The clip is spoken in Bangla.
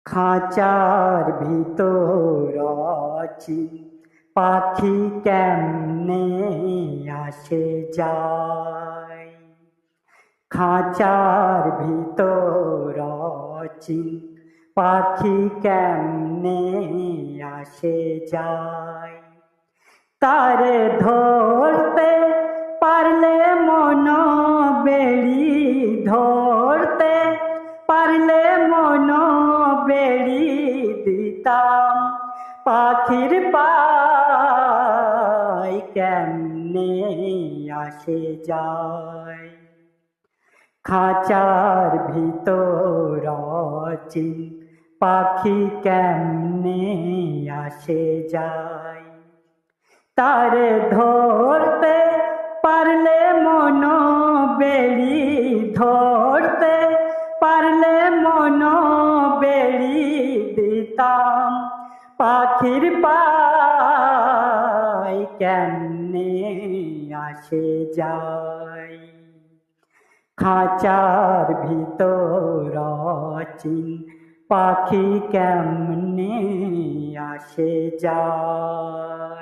খাঁচার ভিতর আছি, পাখি কেমনে আসে যায়। খাঁচার ভিতর আছি, পাখি কেমনে আসে যায়। তারে ধরতে পারলে মন বেড়ি, ধরতে পারলে মন বেড়ি দিতাম। পাখির পাই কেমনে আসে যায়। খাঁচার ভিতর আছি, পাখি কেমনে আসে যায়। তারে ধরতে পারলে মন বেড়ি, ধরতে পারলে মন বেড়ি দিতাম। পাখির পাই কেমনে আসে যায়। খাঁচার ভিতর আছি, পাখি কেমনে আসে যায়।